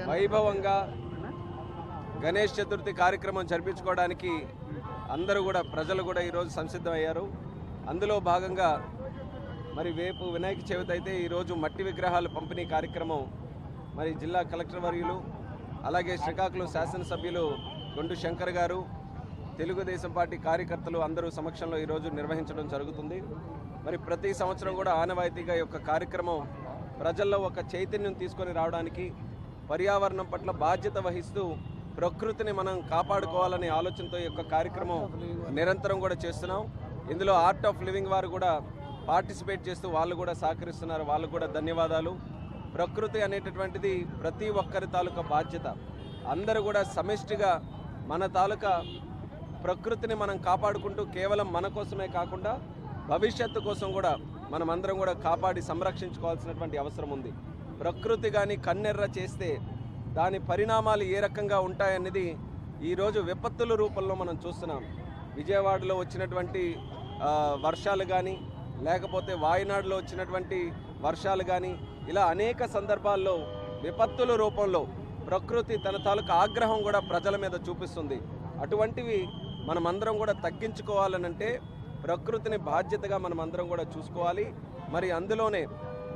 వైభవంగా గణేష్ చతుర్థి కార్యక్రమం జరిపించుకోవడానికి అందరూ కూడా ప్రజలు కూడా ఈరోజు సంసిద్ధమయ్యారు. అందులో భాగంగా మరి రేపు వినాయక చవితి అయితే ఈరోజు మట్టి విగ్రహాల పంపిణీ కార్యక్రమం మరి జిల్లా కలెక్టర్ వర్యులు అలాగే శ్రీకాకుళం శాసనసభ్యులు గొండు శంకర్ గారు తెలుగుదేశం పార్టీ కార్యకర్తలు అందరూ సమక్షంలో ఈరోజు నిర్వహించడం జరుగుతుంది. మరి ప్రతి సంవత్సరం కూడా ఆనవాయితీగా ఈ యొక్క కార్యక్రమం ప్రజల్లో ఒక చైతన్యం తీసుకొని రావడానికి పర్యావరణం పట్ల బాధ్యత వహిస్తూ ప్రకృతిని మనం కాపాడుకోవాలనే ఆలోచనతో ఈ యొక్క కార్యక్రమం నిరంతరం కూడా చేస్తున్నాం. ఇందులో ఆర్ట్ ఆఫ్ లివింగ్ వారు కూడా పార్టిసిపేట్ చేస్తూ వాళ్ళు కూడా సహకరిస్తున్నారు. వాళ్ళకు కూడా ధన్యవాదాలు. ప్రకృతి అనేటటువంటిది ప్రతి ఒక్కరి తాలూకా బాధ్యత. అందరూ కూడా సమిష్టిగా మన తాలూకా ప్రకృతిని మనం కాపాడుకుంటూ కేవలం మన కోసమే కాకుండా భవిష్యత్తు కోసం కూడా మనమందరం కూడా కాపాడి సంరక్షించుకోవాల్సినటువంటి అవసరం ఉంది. ప్రకృతి కానీ కన్నెర్ర చేస్తే దాని పరిణామాలు ఏ రకంగా ఉంటాయనేది ఈరోజు విపత్తుల రూపంలో మనం చూస్తున్నాం. విజయవాడలో వచ్చినటువంటి వర్షాలు కానీ లేకపోతే వాయునాడులో వచ్చినటువంటి వర్షాలు కానీ ఇలా అనేక సందర్భాల్లో విపత్తుల రూపంలో ప్రకృతి తన తాలూకా ఆగ్రహం కూడా ప్రజల మీద చూపిస్తుంది. అటువంటివి మనమందరం కూడా తగ్గించుకోవాలనంటే ప్రకృతిని బాధ్యతగా మనమందరం కూడా చూసుకోవాలి. మరి అందులోనే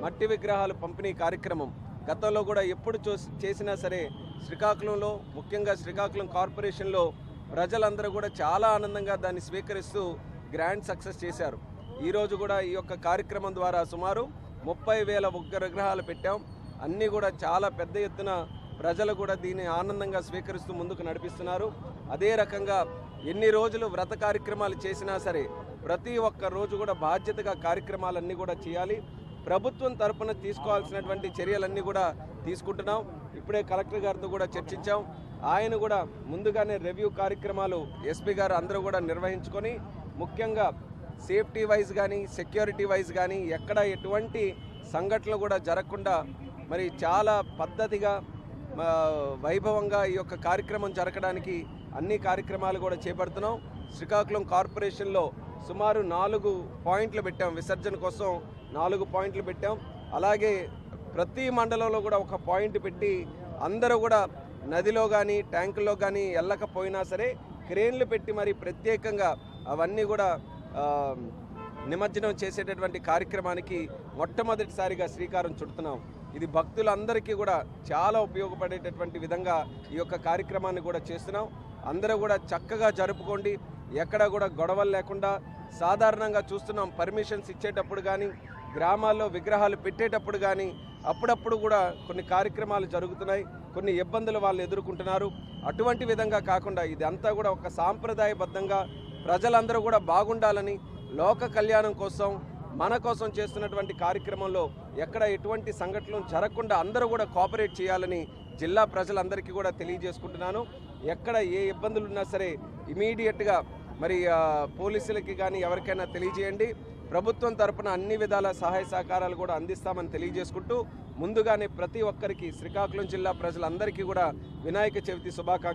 మట్టి విగ్రహాలు పంపిణీ కార్యక్రమం గతంలో కూడా ఎప్పుడు చేసినా సరే శ్రీకాకుళంలో ముఖ్యంగా శ్రీకాకుళం కార్పొరేషన్లో ప్రజలందరూ కూడా చాలా ఆనందంగా దాన్ని స్వీకరిస్తూ గ్రాండ్ సక్సెస్ చేశారు. ఈరోజు కూడా ఈ యొక్క కార్యక్రమం ద్వారా సుమారు 30,000 విగ్రహాలు పెట్టాం. అన్నీ కూడా చాలా పెద్ద ఎత్తున ప్రజలు కూడా దీన్ని ఆనందంగా స్వీకరిస్తూ ముందుకు నడిపిస్తున్నారు. అదే రకంగా ఎన్ని రోజులు వ్రత కార్యక్రమాలు చేసినా సరే ప్రతి ఒక్క రోజు కూడా బాధ్యతగా కార్యక్రమాలన్నీ కూడా చేయాలి. ప్రభుత్వం తరపున తీసుకోవాల్సినటువంటి చర్యలన్నీ కూడా తీసుకుంటున్నాం. ఇప్పుడే కలెక్టర్ గారితో కూడా చర్చించాం. ఆయన కూడా ముందుగానే రివ్యూ కార్యక్రమాలు ఎస్పీ గారు అందరూ కూడా నిర్వహించుకొని ముఖ్యంగా సేఫ్టీ వైజ్ కానీ సెక్యూరిటీ వైజ్ కానీ ఎక్కడ ఎటువంటి సంఘటనలు కూడా జరగకుండా మరి చాలా పద్ధతిగా వైభవంగా ఈ యొక్క కార్యక్రమం జరగడానికి అన్ని కార్యక్రమాలు కూడా చేపడుతున్నాం. శ్రీకాకుళం కార్పొరేషన్లో సుమారు 4 పాయింట్లు పెట్టాం. విసర్జన కోసం 4 పాయింట్లు పెట్టాం. అలాగే ప్రతి మండలంలో కూడా ఒక పాయింట్ పెట్టి అందరూ కూడా నదిలో కానీ ట్యాంకుల్లో కానీ వెళ్ళకపోయినా సరే క్రేన్లు పెట్టి మరి ప్రత్యేకంగా అవన్నీ కూడా నిమజ్జనం చేసేటటువంటి కార్యక్రమానికి మొట్టమొదటిసారిగా శ్రీకారం చుడుతున్నాం. ఇది భక్తులందరికీ కూడా చాలా ఉపయోగపడేటటువంటి విధంగా ఈ యొక్క కార్యక్రమాన్ని కూడా చేస్తున్నాం. అందరూ కూడా చక్కగా జరుపుకోండి. ఎక్కడ కూడా గొడవలు లేకుండా సాధారణంగా చూస్తున్నాం. పర్మిషన్స్ ఇచ్చేటప్పుడు కానీ గ్రామాల్లో విగ్రహాలు పెట్టేటప్పుడు కానీ అప్పుడప్పుడు కూడా కొన్ని కార్యక్రమాలు జరుగుతున్నాయి. కొన్ని ఇబ్బందులు వాళ్ళు ఎదుర్కొంటున్నారు. అటువంటి విధంగా కాకుండా ఇదంతా కూడా ఒక సాంప్రదాయబద్ధంగా ప్రజలందరూ కూడా బాగుండాలని లోక కళ్యాణం కోసం మన కోసం చేస్తున్నటువంటి కార్యక్రమంలో ఎక్కడ ఎటువంటి సంఘటనలు జరగకుండా అందరూ కూడా కోఆపరేట్ చేయాలని జిల్లా ప్రజలందరికీ కూడా తెలియజేసుకుంటున్నాను. ఎక్కడ ఏ ఇబ్బందులు ఉన్నా సరే ఇమీడియట్గా మరి పోలీసులకి కానీ ఎవరికైనా తెలియజేయండి. ప్రభుత్వం తరపున అన్ని విధాల సహాయ సహకారాలు కూడా అందిస్తామని తెలియజేసుకుంటూ ముందుగానే ప్రతి ఒక్కరికి శ్రీకాకుళం జిల్లా ప్రజలందరికీ కూడా వినాయక చవితి శుభాకాంక్షలు.